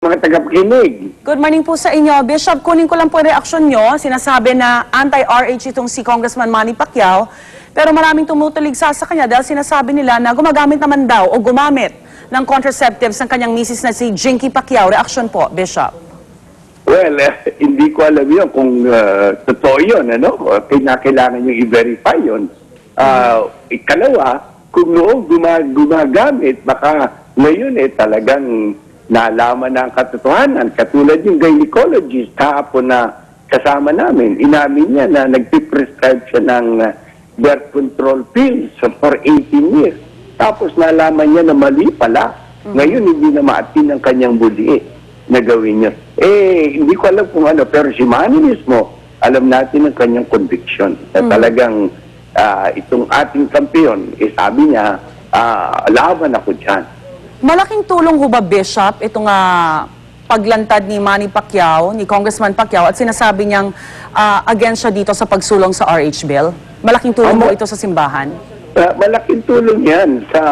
Mga tagapakinig. Good morning po sa inyo. Bishop, kunin ko lang po yung reaksyon nyo. Sinasabi na anti-RH itong si Congressman Manny Pacquiao. Pero maraming tumutuligsa sa kanya dahil sinasabi nila na gumagamit naman daw o gumamit ng contraceptives ng kanyang misis na si Jinky Pacquiao. Reaksyon po, Bishop. Well, hindi ko alam yun kung totoo yun. Kailangan nyo i-verify yun. Ikalawa, kung noong gumagamit, baka ngayon talagang nalaman na ang katotohanan. Katulad yung gynecologist kahapon na kasama namin, inamin niya na nagpiprescribe siya ng birth control pills for 18 years. Tapos nalaman niya na mali pala. Ngayon hindi na maatin ang kanyang budi na gawin niya. Hindi ko alam kung ano, pero si Manny mismo, alam natin ang kanyang conviction. Na talagang itong ating kampiyon, sabi niya, laban ako dyan. Malaking tulong ho ba, Bishop, itong paglantad ni Manny Pacquiao, ni Congressman Pacquiao, at sinasabi niyang against siya dito sa pagsulong sa RH bill? Malaking tulong mo ito sa simbahan? Malaking tulong yan sa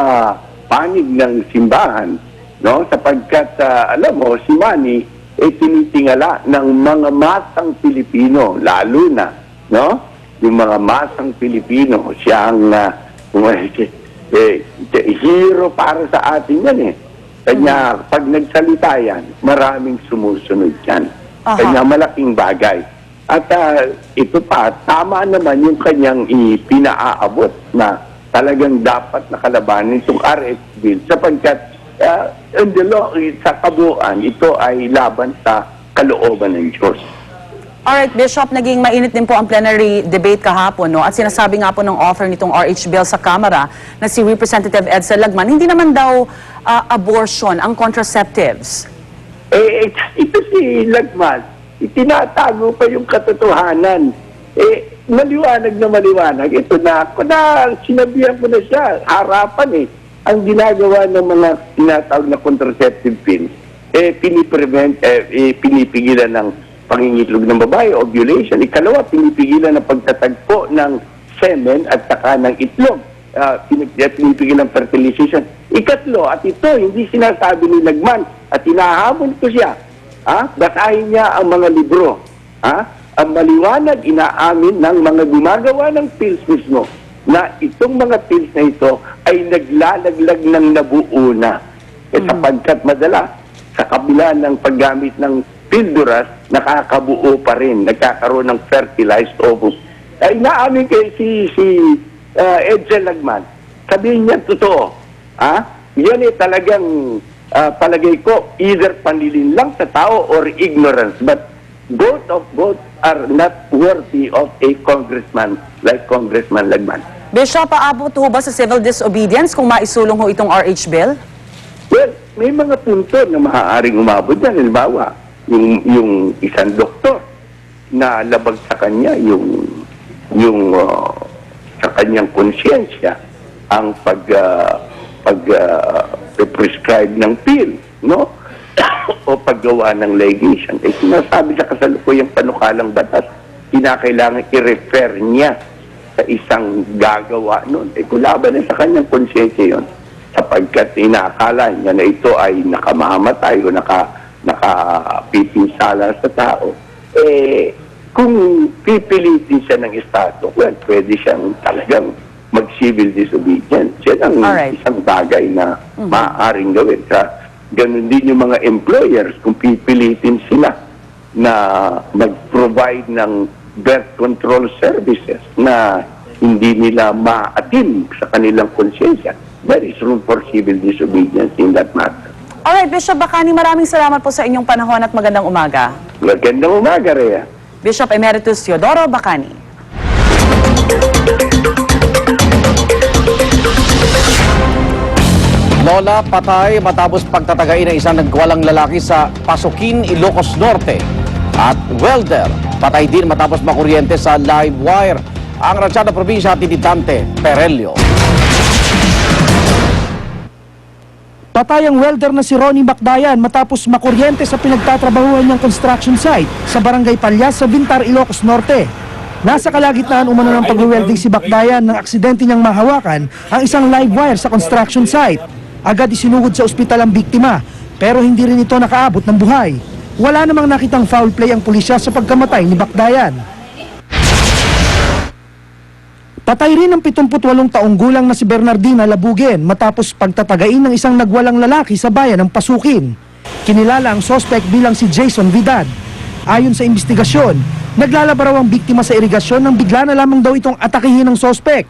panig ng simbahan, no? Sapagkat, alam mo, si Manny tinitingala ng mga masang Pilipino, lalo na, no? Yung mga masang Pilipino, siya ang hero para sa atin yan Kanya, pag nagsalita yan, maraming sumusunod yan. Kanya malaking bagay. At ito pa, tama naman yung kanyang pinaaabot na talagang dapat nakalabanin itong RH bill sapagkat sa kabuuan, ito ay laban sa kalooban ng Diyos. Alright, Bishop, naging mainit din po ang plenary debate kahapon, no? At sinasabi nga po ng author nitong RH bill sa Kamara na si Representative Edsel Lagman, hindi naman daw abortion ang contraceptives. Ito si Lagman, itinatago pa yung katotohanan. Maliwanag na maliwanag. Ito na, sinabihan ko na siya, harapan ang ginagawa ng mga tinatawag na contraceptive pills, pinipigilan ng pangingitlog ng babae, ovulation. Ikalawa, pinipigilan ng pagtatagpo ng semen at saka ng itlog. Pinipigilan ng fertilization. Ikatlo, at ito, hindi sinasabi ni Lagman, at hinahamon ko siya. Basahin niya ang mga libro. Ang maliwanag, inaamin ng mga gumagawa ng pills mismo na itong mga pills na ito ay naglalaglag ng nabuo na. Sapagkat madalas, sa kabila ng paggamit ng pilduras, nakakabuo pa rin, nagkakaroon ng fertilized ovum. Inaamin kay si Edsel Lagman, sabihin niya totoo. Yan talagang palagay ko, either panlilin lang sa tao or ignorance. But both are not worthy of a congressman like Congressman Lagman. Bishop, paabot ho ba sa civil disobedience kung maisulong ho itong RH bill? Well, may mga punto na maaaring umabot dyan. Halimbawa, yung isang doktor na labag sa kanya yung sa kanyang konsyensya ang prescribe ng pill, no? O paggawa ng ligation. Sinasabi sa kasalukuyang panukalang batas, kinakailangan i-refer niya sa isang gagawa nun. Kulaban na sa kanyang konsyensya yun sapagkat inaakala niya na ito ay nakamamatay o nakapipinsala sa tao, kung pipilitin siya ng Estado, well, pwede siyang talagang mag-civil disobedience. Yan ang isang bagay na maaaring gawin. Ganun din yung mga employers kung pipilitin sila na mag-provide ng birth control services na hindi nila maatim sa kanilang konsyensya. There is room for civil disobedience in that matter. Alright, Bishop Bacani, maraming salamat po sa inyong panahon at magandang umaga. Magandang umaga, Rhea. Bishop Emeritus Teodoro Bacani. Lola patay matapos pagtatagain ng isang nagwalang lalaki sa Pasukin, Ilocos Norte. At welder, patay din matapos makuryente sa live wire. Ang Ratsyada Probinsya, Tititante, Perelio. Patay ang welder na si Ronnie Macdayan matapos makuryente sa pinagtatrabahuhan niyang construction site sa Barangay Palyas sa Bintar, Ilocos Norte. Nasa kalagitnaan umano ng pag-welding si Macdayan nang aksidente niyang mahawakan ang isang live wire sa construction site. Agad isinugod sa ospital ang biktima Pero hindi rin ito nakaabot ng buhay. Wala namang nakitang foul play ang pulisya sa pagkamatay ni Bakdayan. Patay rin ang 78 taong gulang na si Bernardina Labugen matapos pagtatagain ng isang nagwalang lalaki sa bayan ng Pasukin. Kinilala ang sospek bilang si Jason Vidad. Ayon sa investigasyon, naglalaba raw ang biktima sa irigasyon nang bigla na lamang daw itong atakihin ng sospek.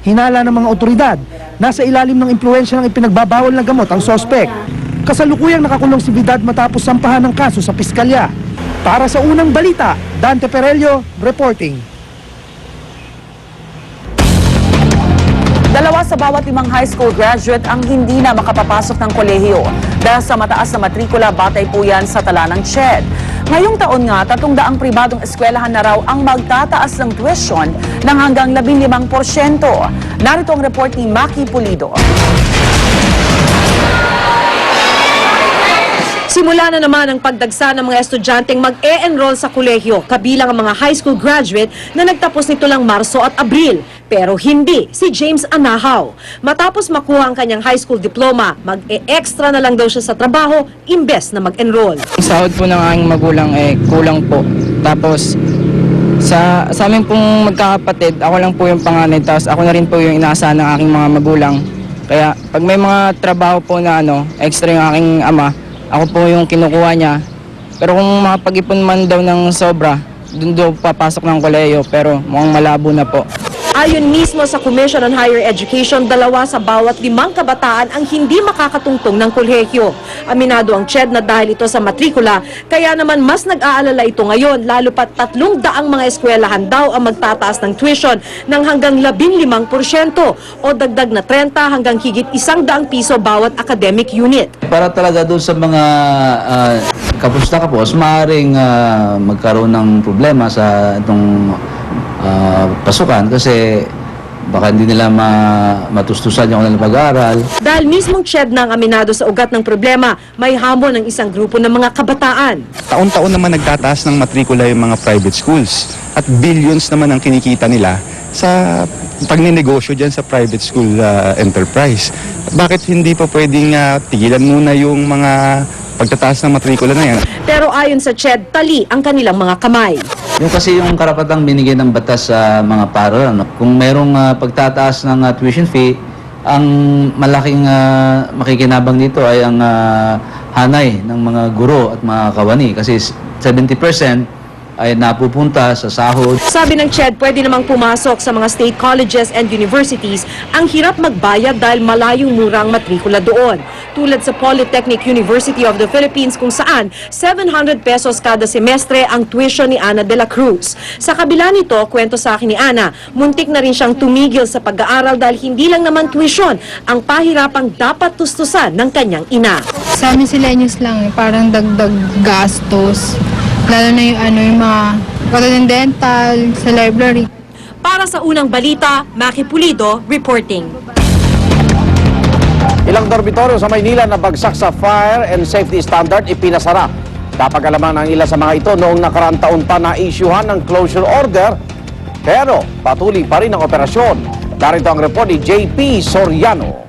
Hinala ng mga otoridad, nasa ilalim ng impluensya ng ipinagbabawal na gamot ang sospek. Kasalukuyang nakakulong si Vidad matapos sampahan ng kaso sa piskalya. Para sa unang balita, Dante Perello, reporting. 2 sa bawat 5 high school graduate ang hindi na makapapasok ng kolehiyo dahil sa mataas na matrikula, batay po yan sa tala ng CHED. Ngayong taon nga, 300 pribadong eskwelahan na raw ang magtataas ng tuition ng hanggang 15%. Narito ang report ni Maki Pulido. Simula na naman ang pagdagsa ng mga estudyanteng mag-e-enroll sa kolehiyo, kabilang ang mga high school graduate na nagtapos nito lang Marso at Abril. Pero hindi si James Anahaw. Matapos makuha ang kanyang high school diploma, mag-e-extra na lang daw siya sa trabaho imbes na mag-enroll. Ang sahod po ng aking magulang kulang po. Tapos sa amin pong magkakapatid, ako lang po yung panganay, tapos ako na rin po yung inaasahan ng aking mga magulang. Kaya pag may mga trabaho po na extra yung aking ama, ako po yung kinukuha niya. Pero kung makapag-ipon man daw ng sobra, doon daw papasok ng kolehiyo, pero mukhang malabo na po. Ayon mismo sa Commission on Higher Education, 2 sa bawat 5 kabataan ang hindi makakatungtong ng kolehiyo. Aminado ang CHED na dahil ito sa matrikula, kaya naman mas nag-aalala ito ngayon, lalo pat 300 mga eskwelahan daw ang magtataas ng tuition ng hanggang 15% o dagdag na 30 hanggang higit 100 piso bawat academic unit. Para talaga doon sa mga kapos na kapos, maaaring magkaroon ng problema sa itong pasukan kasi baka hindi nila matustusan yung kanilang pag-aaral. Dahil mismong CHED na ang aminado sa ugat ng problema, may hamon ng isang grupo ng mga kabataan. Taon-taon naman nagtataas ng matrikula yung mga private schools at billions naman ang kinikita nila sa pagninegosyo dyan sa private school enterprise. Bakit hindi pa pwedeng tigilan muna yung mga pagtataas ng matrikula na yan? Pero ayon sa CHED, tali ang kanilang mga kamay. Yung kasi yung karapatang binigay ng batas sa mga paaralan, kung merong pagtataas ng tuition fee, ang malaking makikinabang dito ay ang hanay ng mga guro at mga kawani kasi 70% ay napupunta sa sahod. Sabi ng CHED, pwede namang pumasok sa mga state colleges and universities. Ang hirap magbayad dahil malayong mura ang matrikula doon. Tulad sa Polytechnic University of the Philippines kung saan 700 pesos kada semestre ang tuition ni Ana de la Cruz. Sa kabila nito, kwento sa akin ni Ana, muntik na rin siyang tumigil sa pag-aaral dahil hindi lang naman tuition ang pahirapang dapat tustusan ng kanyang ina. Sa amin Silenyos lang, parang dagdag gastos. Lalo na yung mga katulad dental, sa library. Para sa unang balita, Maki Pulido, reporting. Ilang dormitoryo sa Maynila na bagsak sa fire and safety standard ipinasara. Napag-alaman ng ilan sa mga ito noong nakaraang taon pa na-issuehan ng closure order, pero patuloy pa rin ang operasyon. Narito ang report ni JP Soriano.